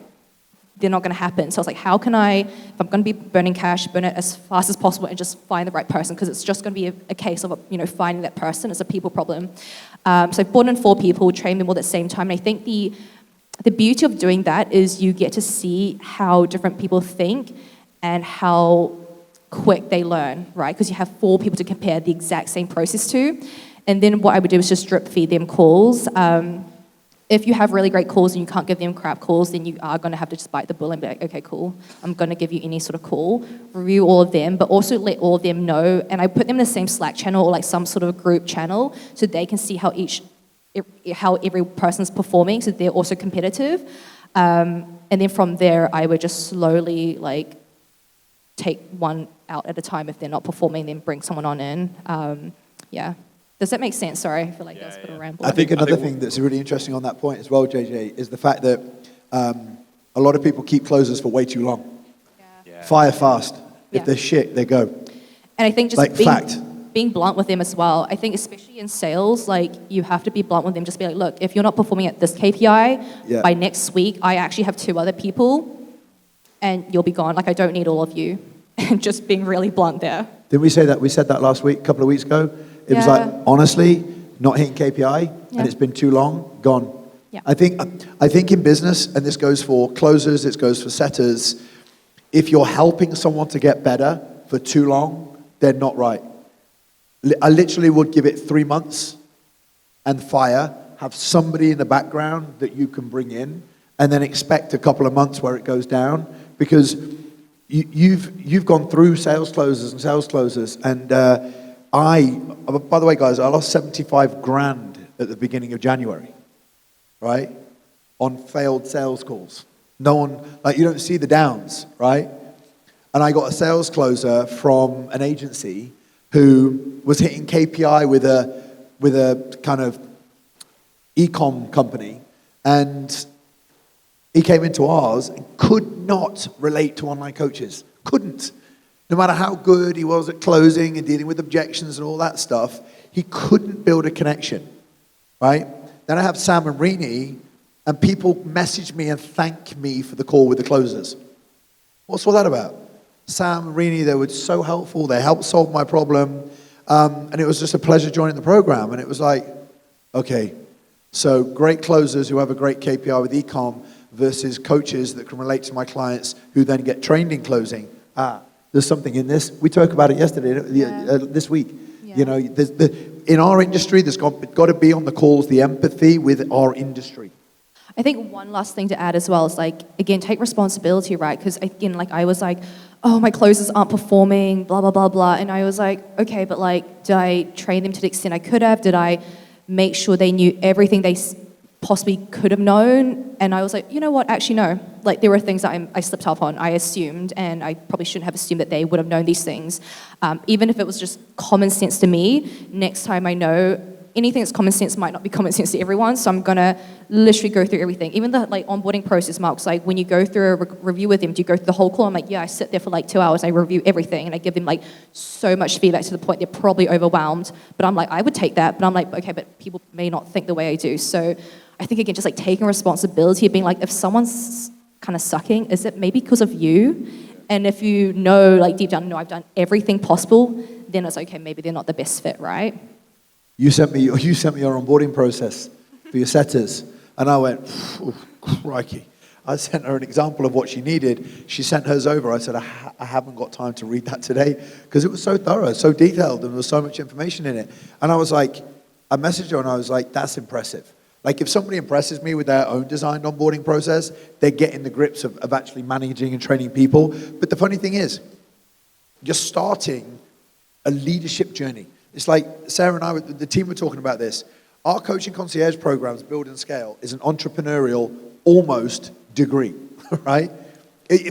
they're not going to happen. So I was like, how can I, if I'm going to be burning cash, burn it as fast as possible and just find the right person, because it's just going to be a case of, finding that person. It's a people problem. So I brought in 4 people, trained them all at the same time. And I think the beauty of doing that is you get to see how different people think and how quick they learn, right? Because you have 4 people to compare the exact same process to. And then what I would do is just drip feed them calls. if you have really great calls and you can't give them crap calls, then you are going to have to just bite the bullet and be like, okay, cool, I'm going to give you any sort of call, review all of them, but also let all of them know. And I put them in the same Slack channel or like some sort of group channel so they can see how every person's performing, so they're also competitive. And then from there, I would just slowly like take one out at a time. If they're not performing, then bring someone on in. Yeah. Does that make sense? Sorry, I feel like that was a bit of a ramble. I think another thing that's really interesting on that point as well, JJ, is the fact that a lot of people keep closers for way too long. Yeah. Fire fast. If Yeah. they're shit, they go. And I think just Like fact. being blunt with them as well. I think especially in sales, like you have to be blunt with them. Just be like, look, if you're not performing at this KPI, by next week, I actually have 2 other people and you'll be gone. Like I don't need all of you. And just being really blunt there. Didn't we say that? We said that last week, a couple of weeks ago. It was like, honestly, not hitting KPI, and it's been too long, gone. Yeah. I think in business, and this goes for closers, it goes for setters, if you're helping someone to get better for too long, they're not right. I literally would give it 3 months and fire, have somebody in the background that you can bring in, and then expect a couple of months where it goes down, because you've gone through sales closers, and by the way, guys, I lost 75 grand at the beginning of January, right? On failed sales calls. No one, like, you don't see the downs, right? And I got a sales closer from an agency who was hitting KPI with a kind of e-com company, and he came into ours and could not relate to online coaches. Couldn't. No matter how good he was at closing and dealing with objections and all that stuff, he couldn't build a connection, right? Then I have Sam and Rini, and people message me and thank me for the call with the closers. What's all that about? Sam and Rini, they were so helpful. They helped solve my problem. And it was just a pleasure joining the program. And it was like, okay, so great closers who have a great KPI with e-com versus coaches that can relate to my clients who then get trained in closing. There's something in this. We talked about it yesterday, this week. Yeah. You know, in our industry, there's got to be on the calls the empathy with our industry. I think one last thing to add as well is like, again, take responsibility, right? Because again, like I was like, oh, my closers aren't performing, blah, blah, blah, blah. And I was like, okay, but like, did I train them to the extent I could have? Did I make sure they knew everything they possibly could have known? And I was like, you know what, actually no. Like there were things that I slipped up on, I assumed, and I probably shouldn't have assumed that they would have known these things. Even if it was just common sense to me, next time I know anything that's common sense might not be common sense to everyone, so I'm gonna literally go through everything. Even the like onboarding process, Mark's like, when you go through a review with them, do you go through the whole call? I'm like, yeah, I sit there for like 2 hours, I review everything, and I give them like so much feedback to the point they're probably overwhelmed. But I'm like, I would take that, but I'm like, okay, but people may not think the way I do. So I think again, just like taking responsibility of being like, if someone's kind of sucking, is it maybe because of you? And if you know, like deep down, no, I've done everything possible, then it's okay, maybe they're not the best fit, right? You sent me your onboarding process for your setters, and I went, oh, crikey. I sent her an example of what she needed. She sent hers over. I said, I haven't got time to read that today, because it was so thorough, so detailed, and there was so much information in it. And I was like, I messaged her, and I was like, that's impressive. Like, if somebody impresses me with their own designed onboarding process, they get in the grips of actually managing and training people. But the funny thing is, you're starting a leadership journey. It's like Sarah and I, the team were talking about this. Our coaching concierge programs, Build and Scale, is an entrepreneurial almost degree, right?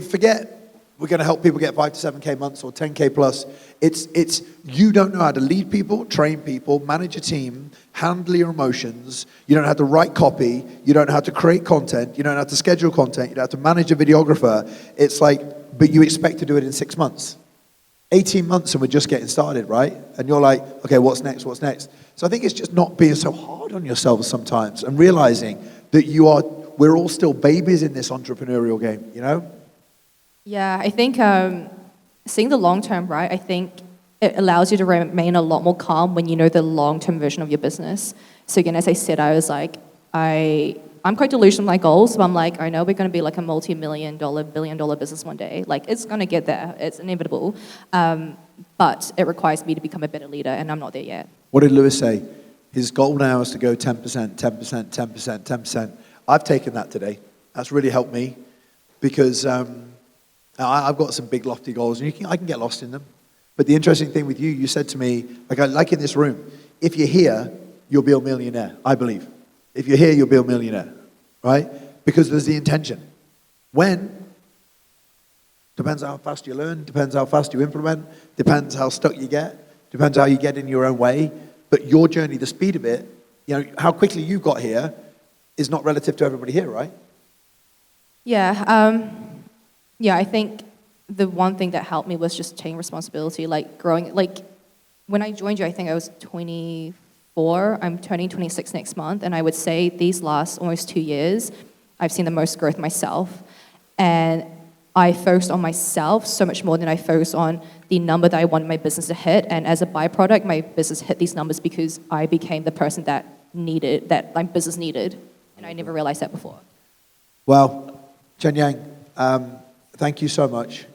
Forget we're going to help people get 5 to 7K months or 10K plus. It's you don't know how to lead people, train people, manage a team, handle your emotions. You don't know how to write copy. You don't know how to create content. You don't know how to schedule content. You don't have to manage a videographer. It's like, but you expect to do it in 6 months. 18 months and we're just getting started, right? And you're like, okay, what's next? What's next? So I think it's just not being so hard on yourselves sometimes and realizing that we're all still babies in this entrepreneurial game, you know? Yeah, I think seeing the long term, right? I think it allows you to remain a lot more calm when you know the long-term vision of your business. So again, as I said, I was like, I'm quite delusional with my goals, but I'm like, I know we're going to be like a multi-million-dollar, billion-dollar business one day. Like, it's going to get there. It's inevitable. But it requires me to become a better leader, and I'm not there yet. What did Lewis say? His goal now is to go 10%, 10%, 10%, 10%. I've taken that today. That's really helped me because I've got some big lofty goals and I can get lost in them. But the interesting thing with you, you said to me, like in this room, if you're here, you'll be a millionaire, I believe. If you're here, you'll be a millionaire, right? Because there's the intention. When? Depends how fast you learn, depends how fast you implement, depends how stuck you get, depends how you get in your own way. But your journey, the speed of it, you know, how quickly you got here is not relative to everybody here, right? Yeah, I think the one thing that helped me was just taking responsibility, like growing, like when I joined you, I think I was 24, I'm turning 26 next month, and I would say these last almost 2 years, I've seen the most growth myself, and I focused on myself so much more than I focused on the number that I wanted my business to hit, and as a byproduct, my business hit these numbers because I became the person that my business needed, and I never realized that before. Well, Chenyang, thank you so much.